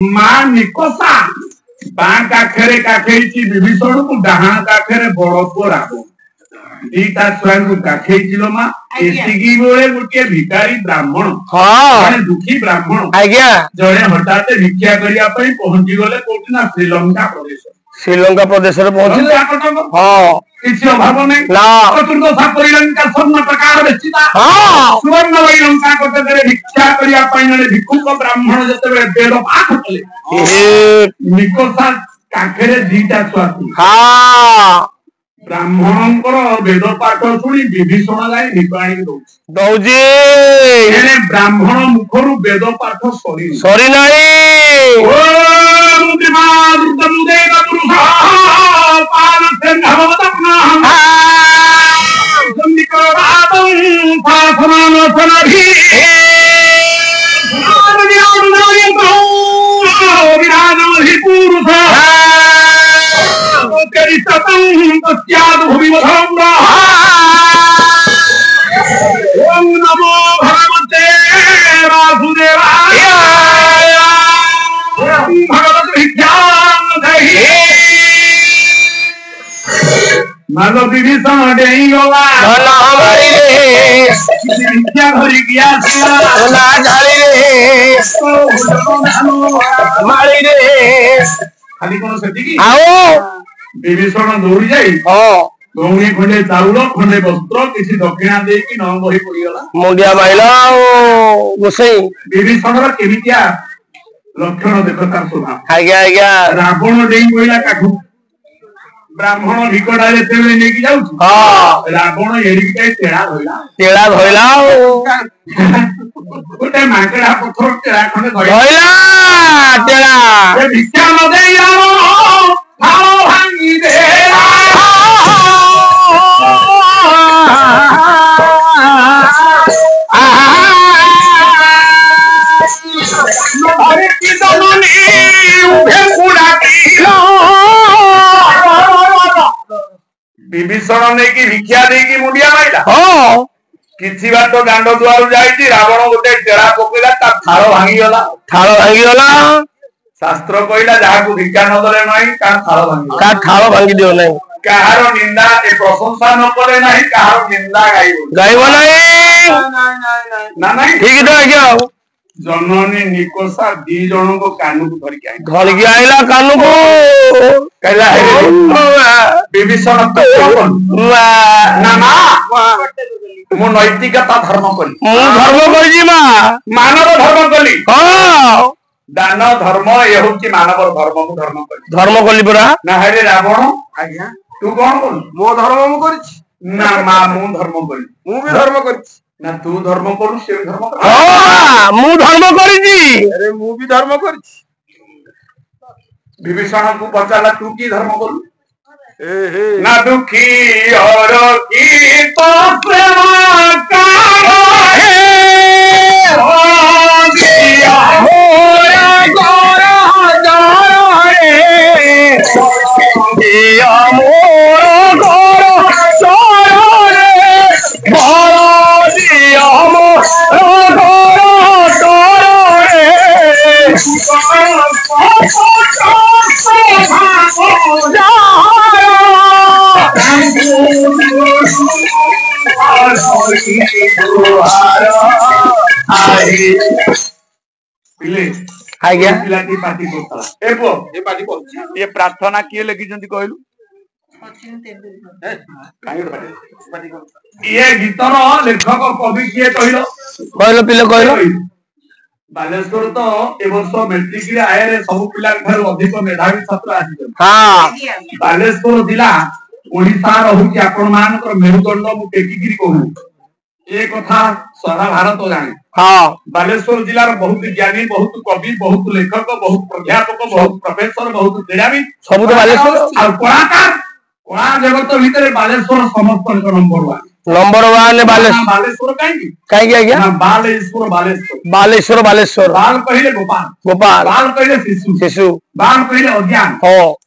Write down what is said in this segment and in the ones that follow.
माँ निकोसा बाँ काखेरे काखेची विभीषण को डाहाण काखेरे बड़ पुओ रावण दीटा छुआ को काखेइलो माँ एतिकी बेले गोटे भिखारी ब्राह्मण जने दुखी ब्राह्मण जने हठात भिक्षा करिया पई पहुंची गले कोठी ना श्रीलंका प्रदेश रे पहुंचिले किसी अभाव नहीं चतुर्दशा परिलंका स्वर्ण प्रकार बेचिता सुवर्ण वही लंका कटकरे भिक्षा करिया पई जने भिक्षुक ब्राह्मण जते बेद पाठ कले निकोसा काखेरे दीटा छुआ ब्राह्मणंकर वेद पाठ शुणी विभीषण जाए निपाणी दौजी ब्राह्मण मुखर वेद पाठ सरी नहीं ओम नमो भगवते वासुदेवाय भगवत विद्याधि मानो विभीषण डेई गला भला हमारी रे विद्या धरि गया भला गाली रे हमारी रे खाली कोन सेति की आओ विभीषण दौड़ी जाई गौणी खंडे चाउल खंडे वस्त्र किसी दक्षिणा दे कि न बही पड़ीगला मुंडिया माइला गोसई विभीषण रा केमितिया लक्षण देखो तार सुना आज्ञा आज्ञा रावण डेई कोइला काठू ब्राह्मण भिकड़ा रे तेले ने की जाउ रावण एड़ी के तेड़ा धइला गोटे माकड़ा पत्थर तेड़ा खंडे धइला तेड़ा ए भिक्षा न देई रावण हालो भांगी दे विभीषण ने की भिक्षा दे की मुंडिया माइला किछि बात गांड दुआर जाईची रावण गोटे टेड़ा पकेला ता थाଳ भांगी गला शास्त्र कहला जहा को भिक्षा न दले नहीं का थाଳ भांगी दियो नहीं कहार निंदा ए प्रशंसा न करे नहीं कहार निंदा गाइबो नहीं ना नहीं ठीक तो आज्ञा जननी निकोसा दी जन को कानू को धर के आइला कानू को कहला विभीषण ना ना मु नैतिकता धर्म कली मानव धर्म कली दान धर्म ये होची मानव धर्म कली परा ना हेरे रावण आज्ञा तू कौन बोल मो धर्म मु करछि ना मा मु धर्म करी मु भी धर्म करछि ना तू धर्म करू से धर्म कर मु धर्म करछि अरे मु भी धर्म करछि विभीषण को पचाला तू की धर्म करू ना दुखी और की तो प्रेम का है ओ दिया होया गोरा जाए दिया मोर गोरा सोरे भरा दिया मोर गोरा सोरे ये प्रार्थना किए लिखिं कहलु ये गीतर लेखक कवि किए कहल पिले कहल बालेश्वर तो ए वर्ष मेट्रिक रे आए सब पिला अधिक मेधावी छात्र आसी बालेश्वर जिला ओडिशा रहुची आपण मानकर मेरुदंड मु टेकिगिरी कहू ए कथा सारा भारत जाने बालेश्वर जिलार बहुत ज्ञानी बहुत कवि बहुत लेखक बहुत प्राध्यापक बहुत प्रोफेसर बहुत क्रीड़ाविद सब बालेश्वर कलाकार कला जगत भीतर बालेश्वर समस्त नंबर 1 बालेश्वर कहीं आज्ञा बालेश्वर बाल कहले गोपाल बाल कहले शिशु बाल कहले अज्ञान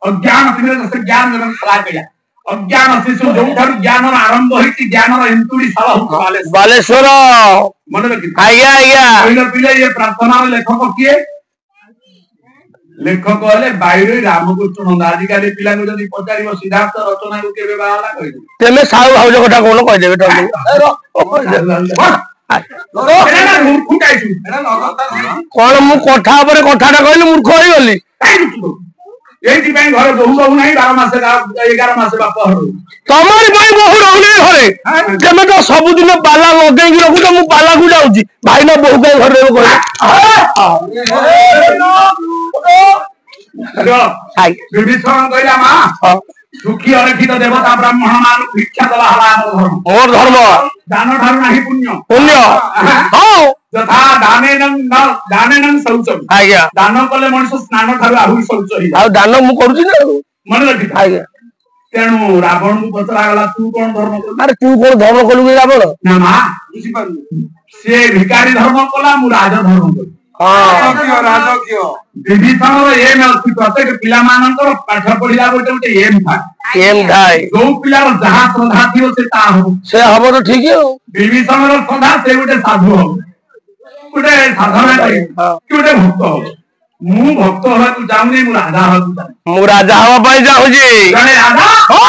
अज्ञान कहले ज्ञान जन खला कया अज्ञान शिशु जो ज्ञान आरंभ होती ज्ञान इंतुड़ी साला बालेश्वर मन रखी आज्ञा आज्ञा पहिलो पिले ये प्रार्थना लेखक किए लेखक हेले बाईरे रामकृष्ण नंद आजिकाली पिलांको जदि पचारिबो सिद्धार्थ रचना को केबे बाहाला कहि तेमे साउ भाउज कथा कोन कहि देबे तमे कोन मु कथा ऊपर कथाटा कहली मूर्ख होई गली एथि पई घर बहु बहु नाही 12 मास 11 मास बाप हरु तमर भाई बहु रहले घरे जेमे तो सब दिन बाला लगेई रखु तो मु बाला को जाउची भाई ना बहु के घर रहबो कहि विभीषण कहला मां सुखी अरखित देवता ब्राह्मण मान भिक्षा दला हला मोर धर्म दान ठार नाही पुण्य हां यथा दानेनं शौचम आज्ञा दान कले मनुष्य स्नान ठार आहु शौच ही आ दान मु करूची ना मन रखि आज्ञा तेनु रावण को पचरा गला तू कोन धर्म कर अरे तू कोन धर्म कलु रावण ना मां बुझी पारु से भिखारी धर्म कला मु राज धर्म कर राजकीय विभीषण एम अछि प्रत्येक पिला मानकर पाठ पढिला गोटे एम थाए जो पिलार जहा श्रद्धा थियो से ता हो से हबो तो ठीक है विभीषण रो श्रद्धा से गोटे साधु हो गोटे साधना कि गोटे भक्त हो मु भक्त होला तू जाउनी मु राजा हो मु राजा हवा पई जाउ जी जने राजा हो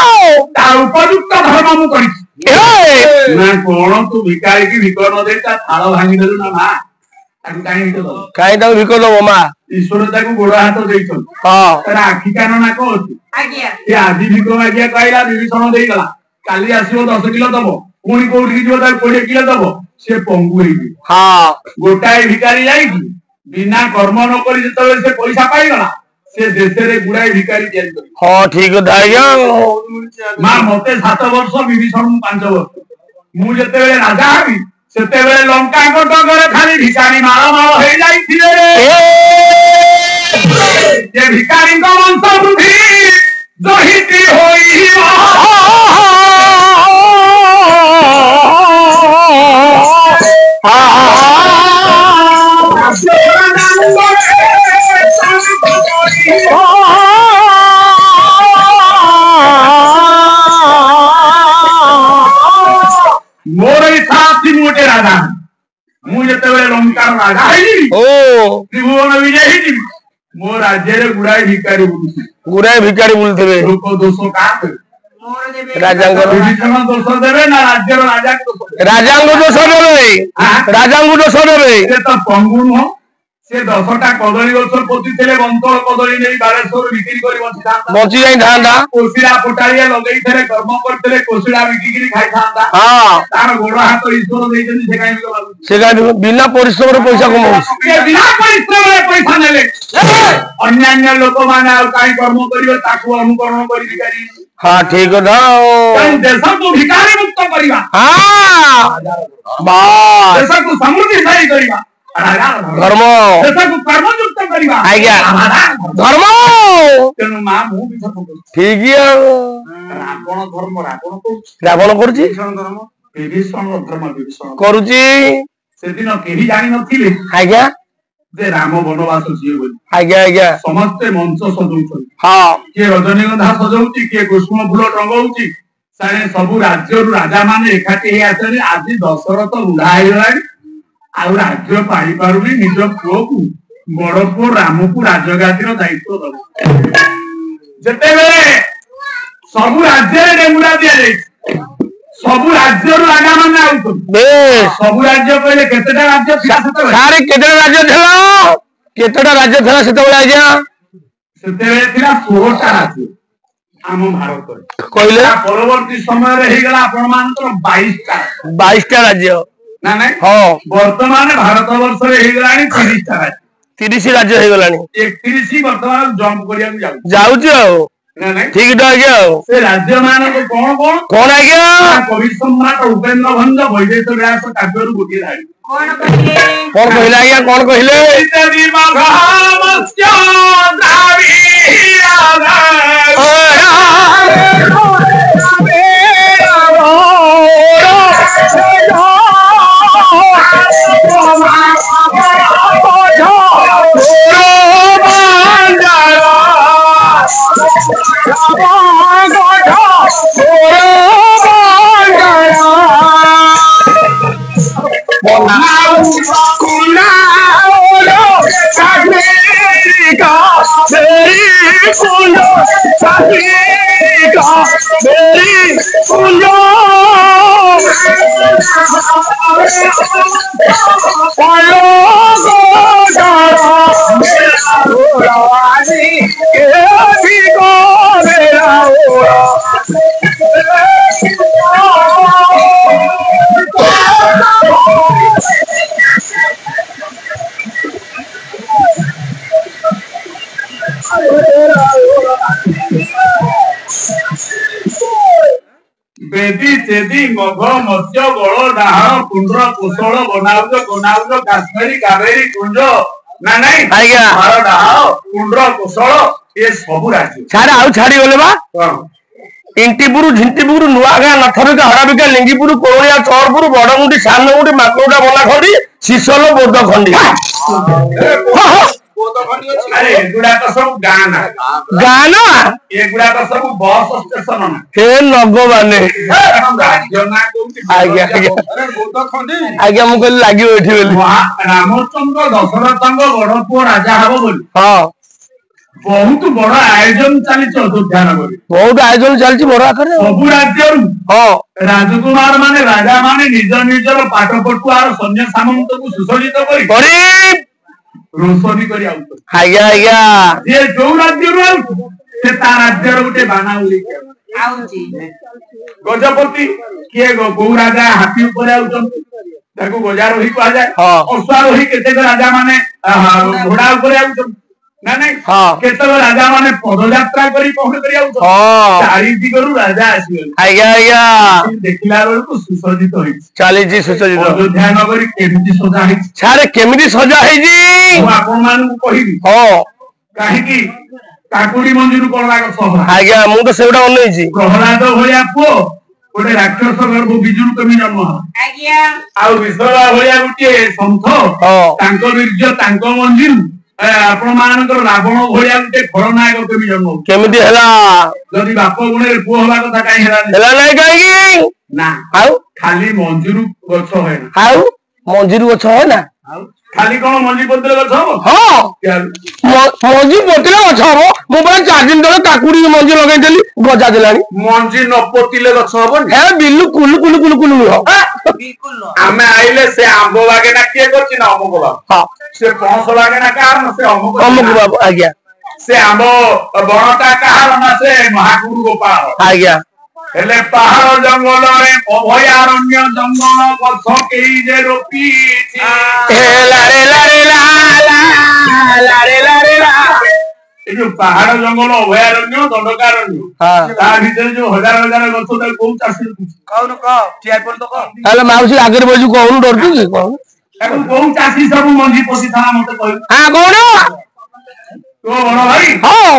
तार उपयुक्त धर्म मु करी ना कोन तू भिखारी की भिख न देता थाल भांगी देलु ना मां काई दाऊ भिको दबो मा ईश्वर ताकू गोड़ हाथ देइछन हां तरा आखी कान ना को आज्ञा ए आदि भिको आज्ञा कहला विभीषण देई गला काली आसीबो 10 किलो दबो पुणी कोठी जिवो ता 20 किलो दबो से पंगु हेई हां गोटाई भिखारी जाई बिना कर्म न करी जतले से पैसा पाई गला से देशे रे गुडाई भिखारी जेल करी हां ठीक दाइया मा मते 7 वर्ष विभीषण 5 वर्ष मु जते बेले राजा हबी सेते बेले लंका कोट करे खाली भिखारी मारो मारो हे जाई थिले रे जे भिखारी को वंश वृद्धि जहिति होई मोर साथी मोटे राजा मु जते बेले लंका राजा हेली ओ त्रिभुवन विजय हेली मो राज्य रे गुडाई भिखारी बुलथबे लोक दोष का राजांग विभीषण दोष देबे ना राज्य रो राजा को राजांग दोष देबे से तो पंगु न से 10टा कदली गछ पोती थेले बंतल कदली नै बालेश्वर बिक्री करी बंची जाई थांदा कोसिला पोटारिया लगेई थेले कर्म करथले कोसिला बिक्री खाई थांदा हां तार गोड़ हाथ ईश्वर देइछन से काई बिना परिश्रम रे पैसा कमाउ से बिना परिश्रम रे पैसा नेले अन्य लोक माने आ काई कर्म करियो ताकू अनुकरण करी भिखारी हां ठीक ना देश को भिखारी मुक्त करिवा हां बस देश को समृद्धि सही करिवा धर्म देशको कर्मयुक्त करिवा आज्ञा धर्म तेनु मा मु भी ठीक है रावण धर्म रावण करूची विभीषण धर्म विभीषण करूची से दिन केही जानि नथिले आज्ञा जे राम वनवास जिए बोली आज्ञा समस्त मंच सजौछन हां के रजनीगंधा सजौची के कुसुम फूल टंगौची सारे सब राज्य राजा माने एकाठी हे आछन आज दशरथ बुढ़ा हे गलानी आ राज्य पाई पारुनी निज पुओ को बड़ पुओ राम को राजगादी दायित्व दब जते बेले सब राज्य रे डेमुरा दिया जाय सब राज्य राजा माने आउत सब राज्य पहले केतेटा राज्य सारे केतेटा राज्य थला सेते बेले आज्ञा सेते बेले थिला 16टा राज्य आम भारत कहले परवर्ती समय रे हे गला आपण मानकर 22टा राज्य ना नहीं हां वर्तमान भारत वर्ष रे हे गलानी 30 राज्य हे गलानी 31 वर्तमान जंप करिया जाउची आ ना नहीं ठीक द आज्ञा से राज्य मान को कोन आज्ञा कवि सम्राट उपेंद्र भंज वैदेश व्यास काव्य रु गोटी लागी कोन कहले आज्ञा कोन कहले इत्यादि मघामस्य द्रावी राधा मेरी कुंजो चंद्रिका मेरी कुंजो पालो गोदानी के भी को मेरा बेदी चेदी मघ मत्स्य गल डाहाण कुंड्र कुशल बनाउज बनाउज काश्मीरी कावेरी कुंज ना नहीं आज्ञा मार डाहाण कुंड्र कुशल ये सब राज्य छाड़े आउ छाड़ी गले बा इंटीपुर झिंटीपुर नुआगां नथरिका हड़ाबिका लिंगीपुर कोरिया चौरपुर बड़मुंडी सानमुंडी माकुड़ा बलाखंडी शिशल बोदखंडी अरे एगुड़ा तो सब गाना गाना एगुड़ा तो सब बस स्टेशन ना हे नगो माने राज्य ना आज्ञा आज्ञा आज्ञा मु कहली लागि बैठी बोली रामचंद्र दशरथଙ୍କ बड़ पुओ राजा हबो बोली हां बहुत बड़ आयोजन चली अयोध्या नगरी बहुत आयोजन चलची बड़ आकर सब राज्य हां राजकुमार माने राजा माने निज निजर पाठ पटुआर सैन्य सामंत को सुसज्जित करी रोशनी करी आउत आज्ञा आज्ञा जे जो राज्य रो आउत से ता राज्य रो गुटे बाना उली आउची गजपति के गो राजा हाथी ऊपर आउचन ताको गजारोही कहा जाए अश्वारोही केते राजा माने घोड़ा ऊपर आउचन ना नहीं केते राजा माने पदयात्रा करी पहुंच करी आउचन चारि दिगरु राजा आसीगल आज्ञा आज्ञा देखिला बेलको सुसज्जित होई चाली जी सुसज्जित अयोध्या नगरी केमिति सजा है छारे केमिति सजा है जी आपन मान को कहिबी काहे की काकुड़ी मंजूर करला को सब आज्ञा मु तो सेउडा ओनै छी प्रहलाद भलिया पुओ गोटे राक्षस गर्भ बिजुर कमी जन्म आज्ञा आ विश्वला भलिया गुटे संथ तांको वीर्य तांको मंजूर आपण मानकर रावण भलिया गुटे खलनायक कमी जन्म केमिति हला जदी बाप गुणे पुओ हला कथा काई हला नै काई ना आउ खाली मंजूर गछ है ना आउ मंजूर गछ है ना खाली कोन मंजी पत्र गछ हो हां मंजी पत्र गछ हो मो बा 4 दिन तले काकुड़ी मंजी लगाई देली गजा देलानी मंजी न पोतिले गछ होबन हे बिल्लु कुलु कुलु कुलु कुलु हो बिल्कुल न आमे आइले से आंबो लागे ना के करछि ना अमुक बाबू हां से पणस लागे ना कारण से अमुक बाबू आज्ञा से आंबो बणटा कारण ना से महागुरु गोपाल आज्ञा हेले पहाड़ जंगल रे अभयारण्य जंगल गछ केई जे रोपी हे लारे लारे ला ला लारे लारे ला ए जो पहाड़ जंगल अभयारण्य दंडकारण्य हां ता भीतर जो हजार हजार गछ त को चासी कहनु क टिआई पर तो क हेले माउसी आगे बजु कहनु डरतु की कहनु एगो को चासी सब मंजी पोसी था मते कह हां कोन तो बड़ भाई हां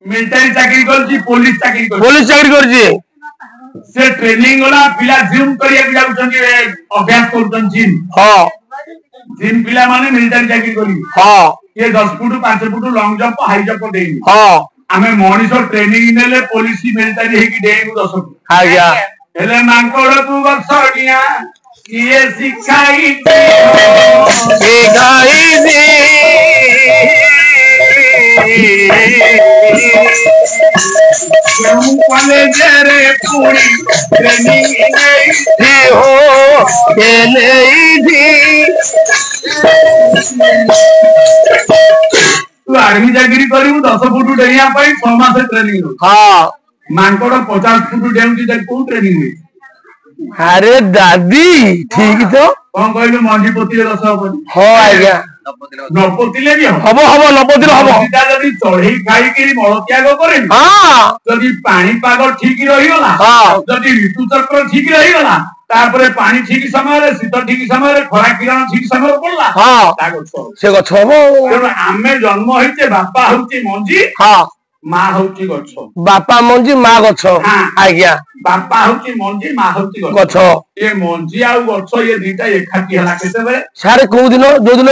मिलिटरी चाकरी करछि पुलिस चाकरी करछि से ट्रेनिंग वाला पिला जिम करिया जाउछन के अभ्यास करछन जिम हां जिम पिला माने मिलिटरी चाकरी करी हां ये 10 foot 5 foot long jump high jump देई हां हमें मॉनिटर ट्रेनिंग नेले पुलिस मिलिटरी हे की देई 10 फुट आज्ञा हेले मांकोड़ तू बसडिया किए सिखाई दे कॉलेज रे पूरी ट्रेनिंग नहीं हो के नहीं थी तू आर्मी चाकरी करू 10 फुट डेरिया 6 मास ट्रेनिंग हां मांकोड़ 50 फुट डेउची को ट्रेनिंग हुई अरे दादी ठीक तो कौन कहलु मंजी पोतिले 10 हबन हो आज्ञा नपोतिले भी हबो हबो नपोतिले हबो सीधा जदी चढ़ी खाई के मल त्याग करे हां जदी पानी पाग ठीक रही गला हां जदी ऋतु चक्र ठीक रही गला तारपरे पानी ठीक समय रे शीत ठीक समय रे खरा किरण ठीक समय पड़ला हां से गछ हबो आमे जन्म होइते बापा होती मंजी हां मां होती गछ बापा मंजी मां गछ आज्ञा बापा होती मंजी मां होती गछ ये मंजी आ गछ ये दीटा एकाठी हला केते बेले सारे को दिन जो दिन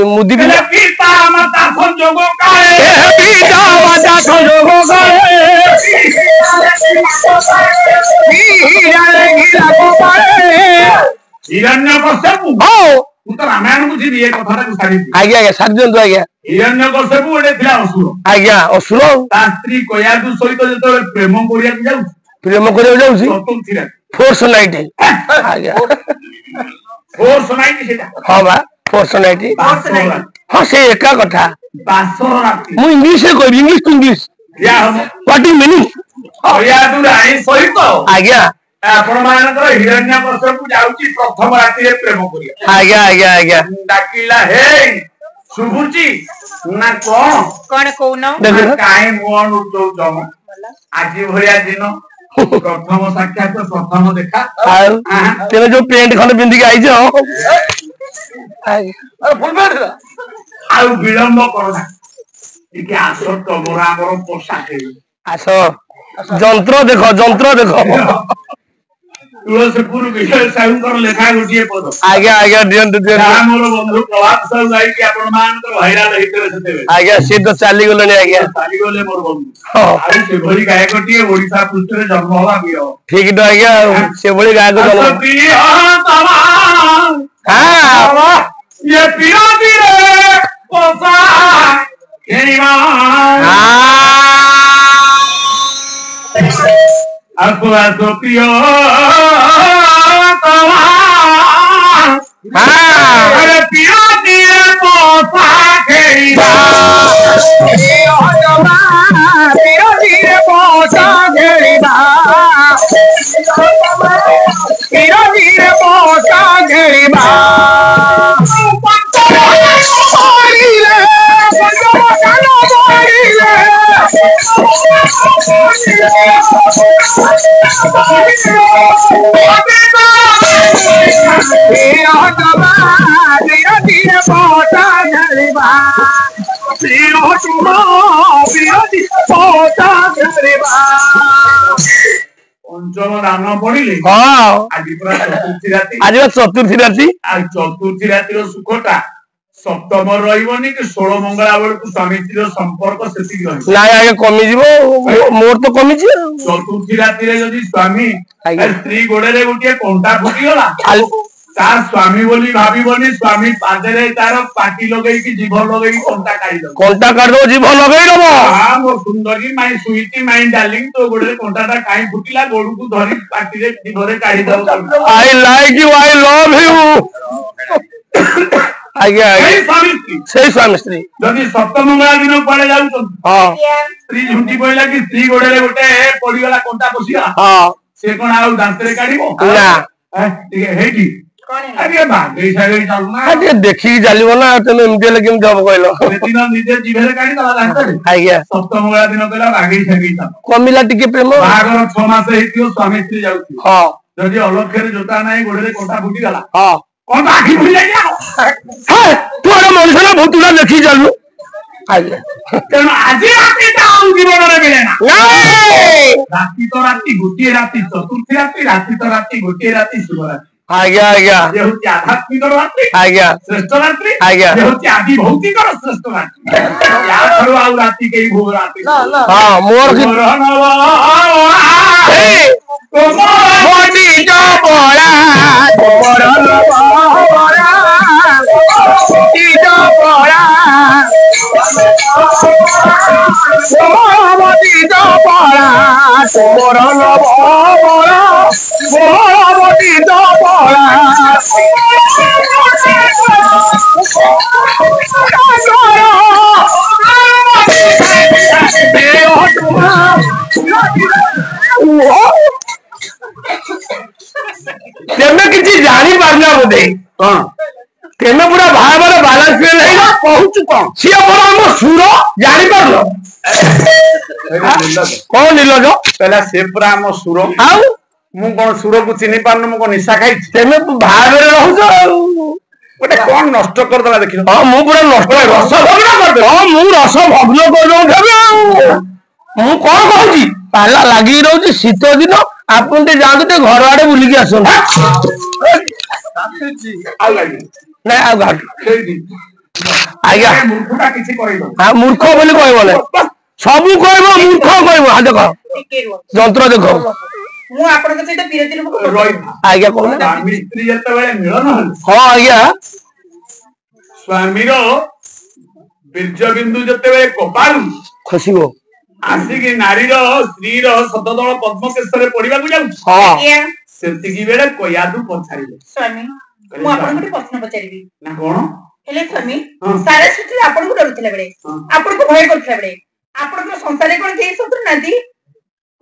मुदी भी पिता माता संजोग काए पिता माता संजोग काए हिरण्यकश्यपु तो रामायण को जी ये कथा को सारी आज्ञा आज्ञा सारी दिन तो आज्ञा हिरण्यकश्यपु एटे थिला ଅସୁର ଆଜ୍ଞା ଅସୁର ତା ସ୍ତ୍ରୀ କୟାଦୁ ସହିତ ଯେତେବେଳେ ପ୍ରେମ କରିବାକୁ ଯାଉଛି ଚତୁର୍ଥୀ ରାତି ଫୋର୍ସ ନାଇଟ୍ ଆଜ୍ଞା ଫୋର୍ସ ନାଇଟ୍ ସେଇଟା ହଁ ବା ଫୋର୍ସ ନାଇଟ୍ ହଁ ସେ ଏକା କଥା ବାସର ରାତି ମୁଁ ଇଂଲିଶରେ କହିବି English to English what is meaning କୟାଦୁ ରାଣୀ ସହିତ ଆଜ୍ଞା ଆପଣ ମାନଙ୍କର ହିରଣ୍ୟକଶ୍ୟପକୁ ଯାଉଛି ପ୍ରଥମ ରାତିରେ ପ୍ରେମ କରିବା ଆଜ୍ଞା ଆଜ୍ଞା ଆଜ୍ଞା ଡାକିଲା ହେ ଶୁଭୁଛି ନା କଣ କହୁନ କାହିଁ ମୁହଁ ଲୁଚଉଛ ଆଜି ଭଳିଆ ଦିନ ପ୍ରଥମ ସାକ୍ଷାତ ପ୍ରଥମ ଦେଖା ଆଉ ତେବେ ଯୋଉ ପ୍ୟାଣ୍ଟ ଖଣ୍ଡେ ପିନ୍ଧିକି ଆଇଛ ଆଉ ବିଳମ୍ବ କରୁନା ଟିକେ ଆସ ତମର ଆମର ପୋଷାକ ଆସ ଯନ୍ତ୍ର ଦେଖ ତୁଳସୀପୁର ବିଜୟ ସାହୁଙ୍କର ଲେଖା ଗୋଟିଏ ପଦ ଆଜ୍ଞା ଆଜ୍ଞା ଦିଅନ୍ତୁ ଯାହା ମୋର ବନ୍ଧୁ ପ୍ରଭାତ ସାହୁ ଯାଇକି ଆପଣ ମାନଙ୍କର ହଇରାଣ ହେଇଥିବେ ସେତେବେଳେ ଆଜ୍ଞା ସିଏ ତ ଚାଲିଗଲେଣି ଆଜ୍ଞା ଚାଲିଗଲେ ମୋର ବନ୍ଧୁ ଆଉ ସେଭଳି ଗାୟକଟିଏ ଓଡିଶା ପୃଷ୍ଠରେ ଜନ୍ମ ହବା ପ୍ରିୟ ଠିକ ତ ଆଜ୍ଞା ସେଭଳି ଗାୟକ ଆସ ପ୍ରିୟ ପଞ୍ଚମ ଦାନ ପଡିଲେ ଆଜି ପୁରା ଚତୁର୍ଥୀ ରାତି ଆଉ ଚତୁର୍ଥୀ ରାତିର ସୁଖଟା ସପ୍ତମ ରହିବନି କି 16 ମଙ୍ଗଳା ବେଳକୁ ସ୍ୱାମୀ ସ୍ତ୍ରୀର ସମ୍ପର୍କ ସେତିକି ରହିବ ନାଇଁ ଆଜ୍ଞା କମିଯିବ ମୋର ତ କମିଛି ଚତୁର୍ଥୀ ରାତିରେ ଯଦି ସ୍ୱାମୀ ସ୍ତ୍ରୀ ଗୋଡରେ ଗୋଟିଏ କଣ୍ଟା ଫୁଟିଗଲା ତା ସ୍ୱାମୀ ବୋଲି ଭାବିବନି ସ୍ୱାମୀ ପାଦରେ ତାର ପାଟି ଲଗେଇକି ଜିଭ ଲଗେଇକି କଣ୍ଟା କାଢିଦବ ଜିଭ ଲଗେଇଦବ ମୋ ସୁନ୍ଦରୀ ମାଇ ସୁଇଟି ମାଇ ଡାର୍ଲିଂ ତୋ ଗୋଡରେ କଣ୍ଟାଟା କାହିଁ ଫୁଟିଲା ଗୋଡକୁ ଧରି ପାଟିରେ ଜିଭରେ କାଢିଦବ I like you I love you ଆଜ୍ଞା ସେଇ ସ୍ୱାମୀ ସ୍ତ୍ରୀ ଯଦି ସପ୍ତମଙ୍ଗଳା ଦିନ କୁଆଡେ ଯାଉଛନ୍ତି ସ୍ତ୍ରୀ ଝୁଣ୍ଟି ପଇଲା କି ସ୍ତ୍ରୀ ଗୋଡରେ ଗୋଟେ ପଡିଗଲା କଣ୍ଟା ପଶିଗଲା ସେ କଣ ଆଉ ଦାନ୍ତରେ କାଢିବ ଟିକେ ହେଇଠି ଦେଖିକି ଚାଲିବ ନା ତମେ ଏମିତି ହେଲେ କେମିତି ହବ କହିଲ ସେଦିନ ନିଜେ ଜିଭରେ କାଢିଦବା ଦାନ୍ତରେ ଆଜ୍ଞା ସପ୍ତମଙ୍ଗଳା ଦିନ କହିଲା ବାଗେଇ ସାଗେଇ କମିଲା ଟିକେ ପ୍ରେମ ବାହାଘର 6 ମାସ ହେଇଥିବ ସ୍ୱାମୀ ସ୍ତ୍ରୀ ଯାଉଥିବ ଯଦି ଅଲକ୍ଷରେ ଜୋତା ନାହିଁ ଗୋଡରେ କଣ୍ଟା ଫୁଟିଗଲା କଣ ଆଖି ଫୁଟି ଯାଇଥିଲା ତୁ ମଣିଷ ନା ଭୂତୁଟା ଦେଖିକି ଚାଲୁ ଆଜ୍ଞା ତେଣୁ ଆଜି ରାତିଟା ଆଉ ଜୀବନରେ ମିଳେ ନା ରାତି ତ ରାତି ଗୋଟିଏ ରାତି ଚତୁର୍ଥୀ ରାତି ରାତି ତ ରାତି ଗୋଟିଏ ରାତି ଶିବରାତ୍ରି ଆଜ୍ଞା ଆଜ୍ଞା ଇଏ ହଉଛି ଆଧ୍ୟାତ୍ମିକ ରାତ୍ରି ଆଜ୍ଞା ଶ୍ରେଷ୍ଠ ରାତ୍ରି ଆଜ୍ଞା ଇଏ ହଉଛି ଆଦି ଭୌତିକର ଶ୍ରେଷ୍ଠ ରାତ୍ରି ୟାଠାରୁ ଆଉ ରାତି କେହି ଭୋଗ ରାତ୍ରି ମୋର तेमे किसी जानी पारना बोधे तेमे पूरा भाବରେ ବାଲାନ୍ସ ଫେଲ ହେଇନା କହୁଛୁ କଣ ସିଏ ମୋର ଆମ ସୁର ଜାଣି ପାରୁନ କଣ ନିଲଜ କହିଲା ସେ ପୁରା ଆମ ସୁର ଆଉ ମୁଁ କଣ ସୁରକୁ ଚିହ୍ନି ପାରୁନି ମୁଁ କଣ ନିଶା ଖାଇଛି ତେମେ ଭାବରେ ରହୁଛ ଆଉ ଗୋଟେ କଣ ନଷ୍ଟ କରିଦେଲା ଦେଖିଲ ମୁଁ ପୁରା ନଷ୍ଟ ରସ ଭଗ୍ନ କରିଦେବି ମୁଁ ରସ ଭଗ୍ନ କରିଦେବି ଆଉ ମୁଁ କଣ କହୁଛି ପାଲା ଲାଗିକି ରହୁଛି ଶୀତ ଦିନ ଆପଣ ଟିକେ ଯାଆନ୍ତୁ ଟିକେ ଘର ଆଡେ ବୁଲିକି ଆସନ୍ତୁ ନାଇଁ ଆଉ ଘାଟ ଆଜ୍ଞା ମୂର୍ଖଟା କିଛି କହିବ ମୂର୍ଖ ବୋଲି କହିବ ନା ସବୁ କହିବ ମୂର୍ଖ କହିବ ଦେଖ ଯନ୍ତ୍ର ଦେଖ ମୁଁ ଆପଣଙ୍କ ସହିତ ବିରତି ଆଜ୍ଞା କହୁନ ସ୍ୱାମୀ ସ୍ତ୍ରୀ ଯେତେବେଳେ ମିଳନ ହଁ ଆଜ୍ଞା ସ୍ୱାମୀର ବୀର୍ଯ୍ୟ ବିନ୍ଦୁ ଯେତେବେଳେ କପାଳୁ ଖସିବ ଆସିକି ନାରୀର ସ୍ତ୍ରୀର ଶତଦଳ ପଦ୍ମକେଶରେ ପଡିବାକୁ ଯାଉଛି ସେତିକି ବେଳେ କୟାଦୁ ପଚାରିଲେ ସ୍ୱାମୀ ମୁଁ ଆପଣଙ୍କୁ ଗୋଟେ ପ୍ରଶ୍ନ ପଚାରିବି ନା କଣ ହେଲେ ସ୍ୱାମୀ ସାରା ସୃଷ୍ଟିରେ ଆପଣଙ୍କୁ ଡରୁଥିଲା ବେଳେ ଆପଣଙ୍କୁ ଭୟ କରୁଥିଲା ବେଳେ ଆପଣଙ୍କର ସଂସାରରେ କଣ କେହି ଶତ୍ରୁ ନାହାନ୍ତି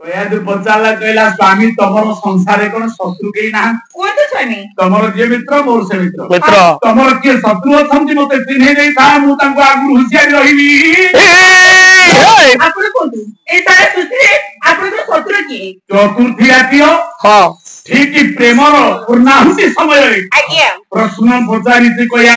କୟାଦୁ ପଚାରିଲା କହିଲା ସ୍ୱାମୀ ତମର ସଂସାରରେ କଣ ଶତ୍ରୁ କେହି ନାହାନ୍ତି କୁହନ୍ତୁ ସ୍ୱାମୀ ତମର ଯିଏ ମିତ୍ର ମୋର ସେ ମିତ୍ର ମିତ୍ର ତମର କିଏ ଶତ୍ରୁ ଅଛନ୍ତି ମତେ ଚିହ୍ନେଇ ଦେଇଥା ମୁଁ ତାଙ୍କୁ ଆଗରୁ ହୁସିଆରି ରହିବି ଆପଣ କୁହନ୍ତୁ ଏଇ ସାରା ସୃଷ୍ଟିରେ ଆପଣଙ୍କର ଶତ୍ରୁ କିଏ ଚତୁର୍ଥୀ ରାତିର ହଁ ଠିକ ପ୍ରେମର ପୂର୍ଣ୍ଣାହୁତି ସମୟରେ ଆଜ୍ଞା ପ୍ରଶ୍ନ ପଚାରିଛି କହିବା